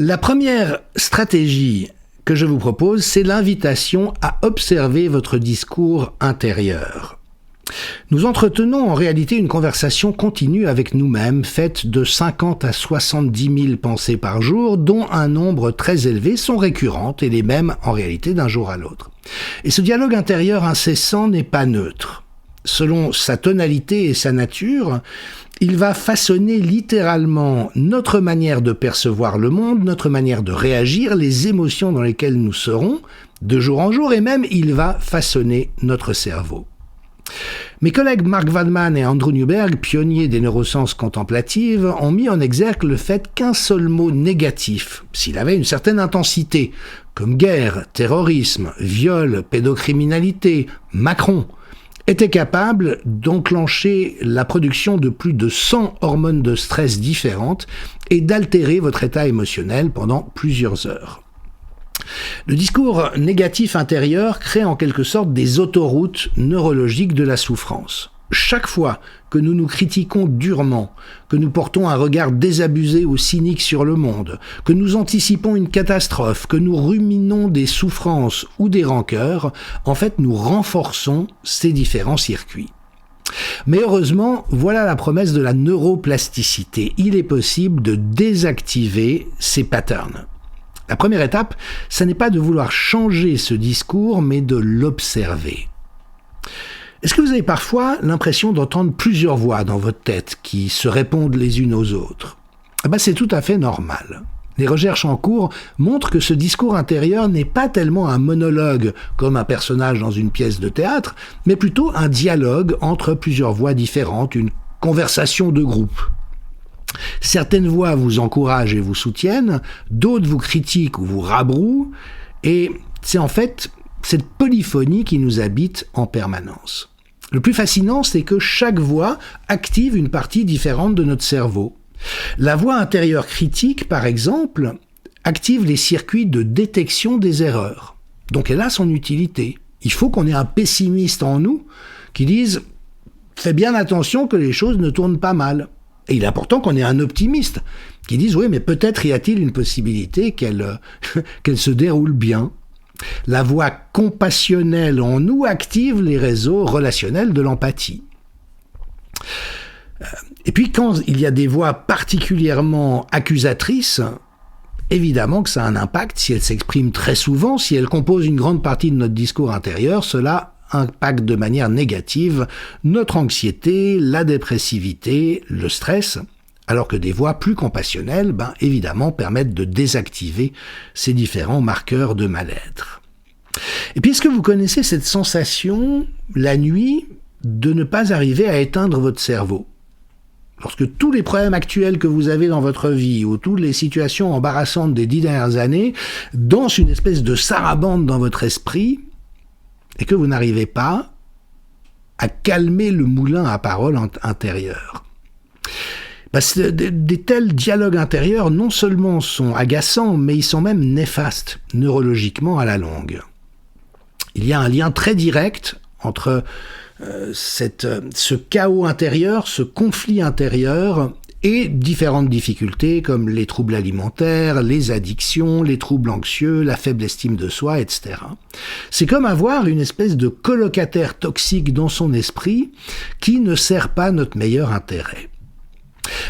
La première stratégie que je vous propose, c'est l'invitation à observer votre discours intérieur. Nous entretenons en réalité une conversation continue avec nous-mêmes, faite de 50 à 70 000 pensées par jour, dont un nombre très élevé sont récurrentes et les mêmes en réalité d'un jour à l'autre. Et ce dialogue intérieur incessant n'est pas neutre. Selon sa tonalité et sa nature, il va façonner littéralement notre manière de percevoir le monde, notre manière de réagir, les émotions dans lesquelles nous serons de jour en jour, et même il va façonner notre cerveau. Mes collègues Mark Waldman et Andrew Newberg, pionniers des neurosciences contemplatives, ont mis en exergue le fait qu'un seul mot négatif, s'il avait une certaine intensité, comme guerre, terrorisme, viol, pédocriminalité, Macron, était capable d'enclencher la production de plus de 100 hormones de stress différentes et d'altérer votre état émotionnel pendant plusieurs heures. Le discours négatif intérieur crée en quelque sorte des autoroutes neurologiques de la souffrance. Chaque fois que nous nous critiquons durement, que nous portons un regard désabusé ou cynique sur le monde, que nous anticipons une catastrophe, que nous ruminons des souffrances ou des rancœurs, en fait nous renforçons ces différents circuits. Mais heureusement, voilà la promesse de la neuroplasticité. Il est possible de désactiver ces patterns. La première étape, ce n'est pas de vouloir changer ce discours, mais de l'observer. Est-ce que vous avez parfois l'impression d'entendre plusieurs voix dans votre tête qui se répondent les unes aux autres ? C'est tout à fait normal. Les recherches en cours montrent que ce discours intérieur n'est pas tellement un monologue comme un personnage dans une pièce de théâtre, mais plutôt un dialogue entre plusieurs voix différentes, une conversation de groupe. Certaines voix vous encouragent et vous soutiennent, d'autres vous critiquent ou vous rabrouent, et c'est en fait cette polyphonie qui nous habite en permanence. Le plus fascinant, c'est que chaque voix active une partie différente de notre cerveau. La voix intérieure critique, par exemple, active les circuits de détection des erreurs. Donc elle a son utilité. Il faut qu'on ait un pessimiste en nous qui dise « fais bien attention que les choses ne tournent pas mal ». Et il est important qu'on ait un optimiste qui dise « oui, mais peut-être y a-t-il une possibilité qu'elle se déroule bien ». La voix compassionnelle en nous active les réseaux relationnels de l'empathie. Et puis quand il y a des voix particulièrement accusatrices, évidemment que ça a un impact si elles s'expriment très souvent, si elles composent une grande partie de notre discours intérieur, cela impacte de manière négative notre anxiété, la dépressivité, le stress, alors que des voix plus compassionnelles, évidemment, permettent de désactiver ces différents marqueurs de mal-être. Et puis, est-ce que vous connaissez cette sensation, la nuit, de ne pas arriver à éteindre votre cerveau ? Lorsque tous les problèmes actuels que vous avez dans votre vie, ou toutes les situations embarrassantes des 10 dernières années, dansent une espèce de sarabande dans votre esprit, et que vous n'arrivez pas à calmer le moulin à parole intérieur. Des tels dialogues intérieurs non seulement sont agaçants, mais ils sont même néfastes neurologiquement à la longue. Il y a un lien très direct entre ce chaos intérieur, ce conflit intérieur et différentes difficultés comme les troubles alimentaires, les addictions, les troubles anxieux, la faible estime de soi, etc. C'est comme avoir une espèce de colocataire toxique dans son esprit qui ne sert pas notre meilleur intérêt.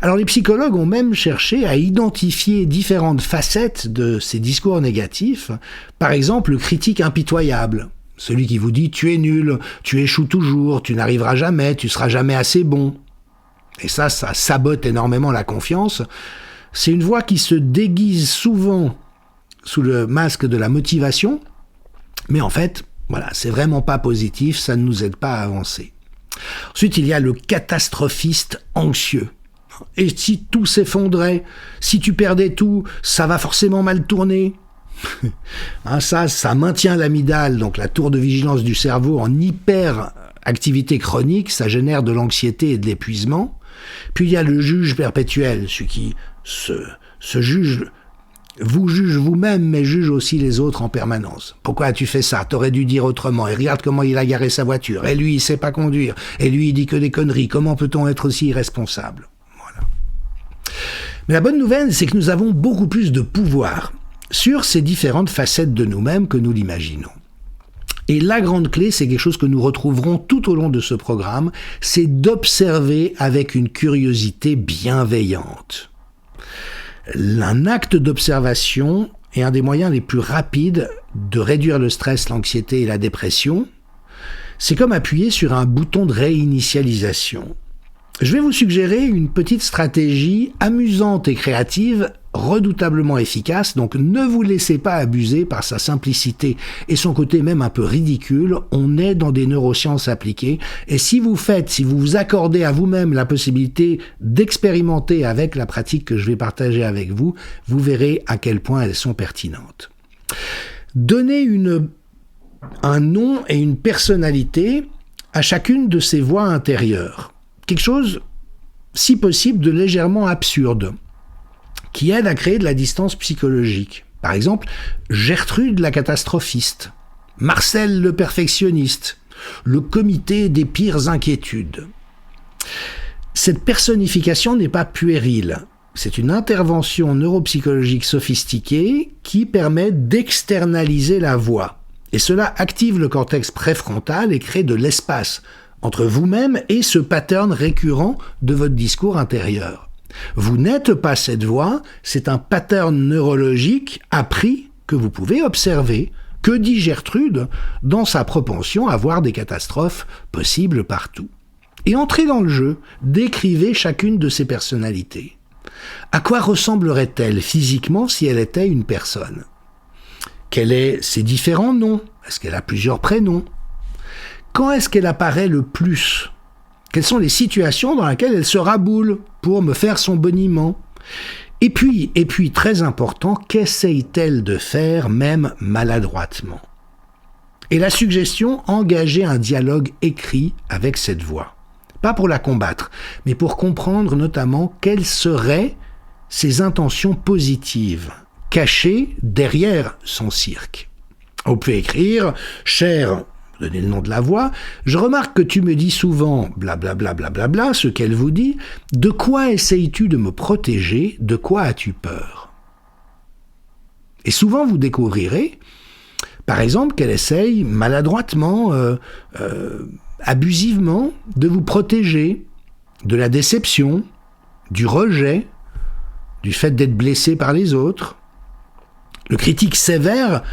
Alors les psychologues ont même cherché à identifier différentes facettes de ces discours négatifs, par exemple le critique impitoyable, celui qui vous dit « tu es nul, tu échoues toujours, tu n'arriveras jamais, tu seras jamais assez bon ». Et ça sabote énormément la confiance. C'est une voix qui se déguise souvent sous le masque de la motivation, mais en fait, c'est vraiment pas positif, ça ne nous aide pas à avancer. Ensuite, il y a le catastrophiste anxieux. Et si tout s'effondrait, si tu perdais tout, ça va forcément mal tourner. Ça maintient l'amygdale, donc la tour de vigilance du cerveau, en hyperactivité chronique, ça génère de l'anxiété et de l'épuisement. Puis il y a le juge perpétuel, celui qui se juge, vous juge vous-même, mais juge aussi les autres en permanence. Pourquoi as-tu fait ça ? T'aurais dû dire autrement. Et regarde comment il a garé sa voiture. Et lui, il sait pas conduire. Et lui, il dit que des conneries. Comment peut-on être aussi irresponsable ? Mais la bonne nouvelle, c'est que nous avons beaucoup plus de pouvoir sur ces différentes facettes de nous-mêmes que nous l'imaginons. Et la grande clé, c'est quelque chose que nous retrouverons tout au long de ce programme, c'est d'observer avec une curiosité bienveillante. Un acte d'observation est un des moyens les plus rapides de réduire le stress, l'anxiété et la dépression. C'est comme appuyer sur un bouton de réinitialisation. Je vais vous suggérer une petite stratégie amusante et créative, redoutablement efficace, donc ne vous laissez pas abuser par sa simplicité et son côté même un peu ridicule. On est dans des neurosciences appliquées, et si vous vous accordez à vous-même la possibilité d'expérimenter avec la pratique que je vais partager avec vous, vous verrez à quel point elles sont pertinentes. Donnez un nom et une personnalité à chacune de ces voix intérieures. Quelque chose, si possible, de légèrement absurde, qui aide à créer de la distance psychologique. Par exemple, Gertrude la catastrophiste, Marcel le perfectionniste, le comité des pires inquiétudes. Cette personnification n'est pas puérile. C'est une intervention neuropsychologique sophistiquée qui permet d'externaliser la voix. Et cela active le cortex préfrontal et crée de l'espace entre vous-même et ce pattern récurrent de votre discours intérieur. Vous n'êtes pas cette voix, c'est un pattern neurologique appris que vous pouvez observer. Que dit Gertrude dans sa propension à voir des catastrophes possibles partout? Et entrez dans le jeu, décrivez chacune de ces personnalités. À quoi ressemblerait-elle physiquement si elle était une personne? Quels sont ses différents noms? Est-ce qu'elle a plusieurs prénoms? Quand est-ce qu'elle apparaît le plus? Quelles sont les situations dans lesquelles elle se raboule pour me faire son boniment? Et puis, très important, qu'essaye-t-elle de faire, même maladroitement? Et la suggestion, engager un dialogue écrit avec cette voix. Pas pour la combattre, mais pour comprendre notamment quelles seraient ses intentions positives, cachées derrière son cirque. On peut écrire « Cher », donnez le nom de la voix, « Je remarque que tu me dis souvent blablabla, blablabla, ce qu'elle vous dit. De quoi essayes-tu de me protéger? De quoi as-tu peur ?» Et souvent vous découvrirez, par exemple, qu'elle essaye maladroitement, abusivement, de vous protéger de la déception, du rejet, du fait d'être blessé par les autres. Le critique sévère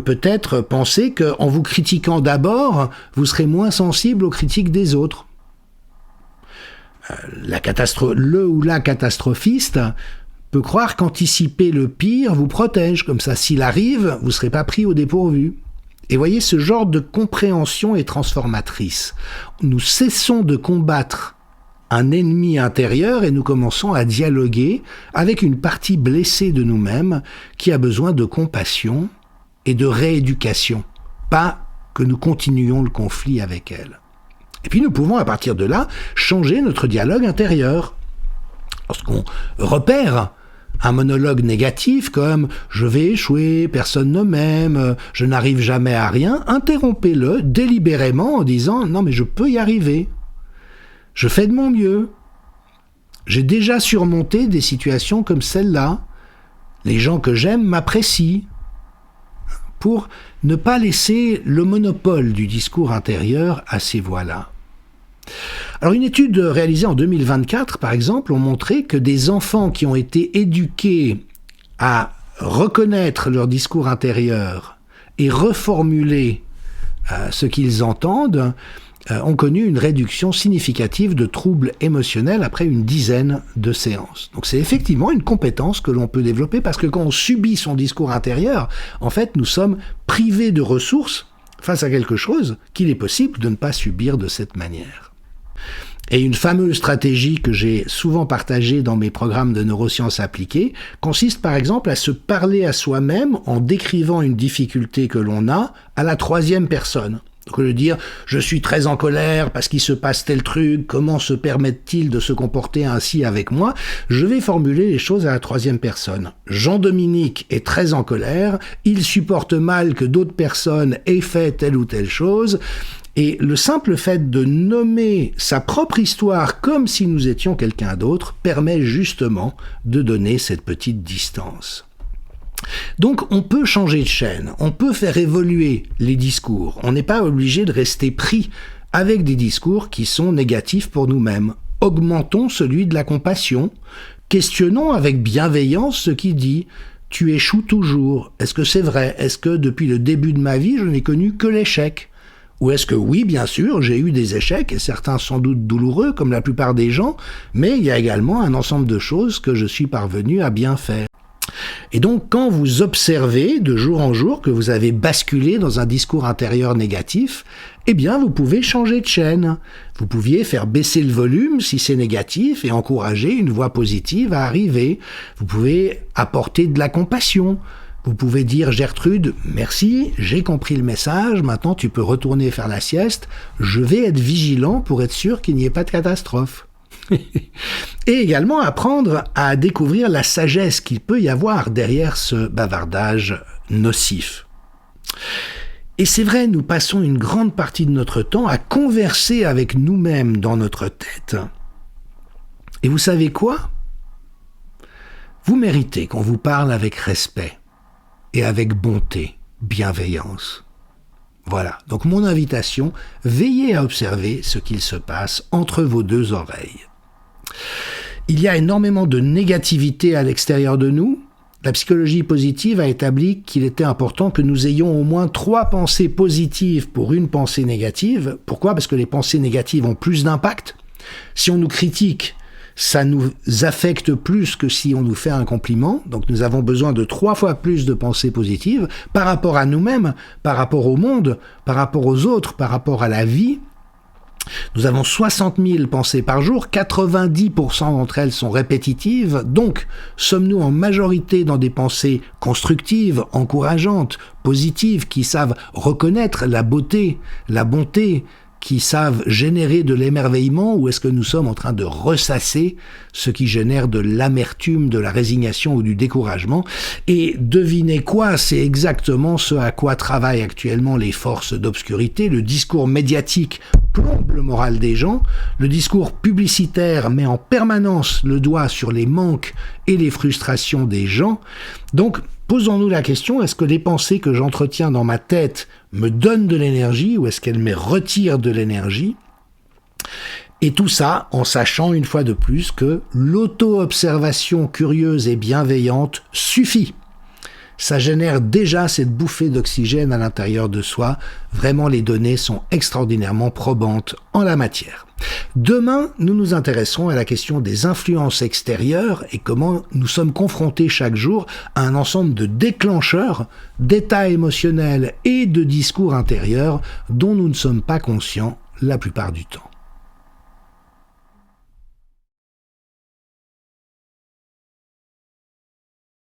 peut-être penser qu'en vous critiquant d'abord, vous serez moins sensible aux critiques des autres. Le ou la catastrophiste peut croire qu'anticiper le pire vous protège, comme ça, s'il arrive, vous ne serez pas pris au dépourvu. Et voyez, ce genre de compréhension est transformatrice. Nous cessons de combattre un ennemi intérieur et nous commençons à dialoguer avec une partie blessée de nous-mêmes qui a besoin de compassion et de rééducation, pas que nous continuions le conflit avec elle. Et puis nous pouvons à partir de là changer notre dialogue intérieur. Lorsqu'on repère un monologue négatif comme « je vais échouer, personne ne m'aime, je n'arrive jamais à rien », interrompez-le délibérément en disant « non mais je peux y arriver, je fais de mon mieux, j'ai déjà surmonté des situations comme celle-là, les gens que j'aime m'apprécient », pour ne pas laisser le monopole du discours intérieur à ces voix-là. Alors une étude réalisée en 2024, par exemple, ont montré que des enfants qui ont été éduqués à reconnaître leur discours intérieur et reformuler ce qu'ils entendent, ont connu une réduction significative de troubles émotionnels après une dizaine de séances. Donc c'est effectivement une compétence que l'on peut développer parce que quand on subit son discours intérieur, en fait, nous sommes privés de ressources face à quelque chose qu'il est possible de ne pas subir de cette manière. Et une fameuse stratégie que j'ai souvent partagée dans mes programmes de neurosciences appliquées consiste par exemple à se parler à soi-même en décrivant une difficulté que l'on a à la troisième personne. Donc, au lieu de dire « je suis très en colère parce qu'il se passe tel truc, comment se permettent-ils de se comporter ainsi avec moi ?» Je vais formuler les choses à la troisième personne. Jean-Dominique est très en colère, il supporte mal que d'autres personnes aient fait telle ou telle chose, Et le simple fait de nommer sa propre histoire comme si nous étions quelqu'un d'autre permet justement de donner cette petite distance. Donc on peut changer de chaîne, on peut faire évoluer les discours. On n'est pas obligé de rester pris avec des discours qui sont négatifs pour nous-mêmes. Augmentons celui de la compassion, questionnons avec bienveillance ce qui dit « tu échoues toujours ». Est-ce que c'est vrai? Est-ce que depuis le début de ma vie, je n'ai connu que l'échec? Ou est-ce que oui, bien sûr, j'ai eu des échecs, et certains sans doute douloureux, comme la plupart des gens, mais il y a également un ensemble de choses que je suis parvenu à bien faire. Et donc, quand vous observez de jour en jour que vous avez basculé dans un discours intérieur négatif, eh bien, vous pouvez changer de chaîne. Vous pouviez faire baisser le volume si c'est négatif et encourager une voix positive à arriver. Vous pouvez apporter de la compassion. Vous pouvez dire « Gertrude, merci, j'ai compris le message, maintenant tu peux retourner faire la sieste, je vais être vigilant pour être sûr qu'il n'y ait pas de catastrophe. » Et également apprendre à découvrir la sagesse qu'il peut y avoir derrière ce bavardage nocif. Et c'est vrai, nous passons une grande partie de notre temps à converser avec nous-mêmes dans notre tête. Et vous savez quoi? Vous méritez qu'on vous parle avec respect et avec bonté, bienveillance. Voilà, donc mon invitation, veillez à observer ce qu'il se passe entre vos deux oreilles. Il y a énormément de négativité à l'extérieur de nous. La psychologie positive a établi qu'il était important que nous ayons au moins 3 pensées positives pour une pensée négative. Pourquoi? Parce que les pensées négatives ont plus d'impact. Si on nous critique, ça nous affecte plus que si on nous fait un compliment. Donc nous avons besoin de 3 fois plus de pensées positives par rapport à nous-mêmes, par rapport au monde, par rapport aux autres, par rapport à la vie. Nous avons 60 000 pensées par jour, 90% d'entre elles sont répétitives, donc sommes-nous en majorité dans des pensées constructives, encourageantes, positives, qui savent reconnaître la beauté, la bonté, qui savent générer de l'émerveillement, ou est-ce que nous sommes en train de ressasser ce qui génère de l'amertume, de la résignation ou du découragement? Et devinez quoi, c'est exactement ce à quoi travaillent actuellement les forces d'obscurité. Le discours médiatique plombe le moral des gens, le discours publicitaire met en permanence le doigt sur les manques et les frustrations des gens. Donc, posons-nous la question, est-ce que les pensées que j'entretiens dans ma tête me donnent de l'énergie ou est-ce qu'elles me retirent de l'énergie? Et tout ça en sachant une fois de plus que l'auto-observation curieuse et bienveillante suffit. Ça génère déjà cette bouffée d'oxygène à l'intérieur de soi. Vraiment, les données sont extraordinairement probantes en la matière. Demain, nous nous intéresserons à la question des influences extérieures et comment nous sommes confrontés chaque jour à un ensemble de déclencheurs, d'états émotionnels et de discours intérieurs dont nous ne sommes pas conscients la plupart du temps.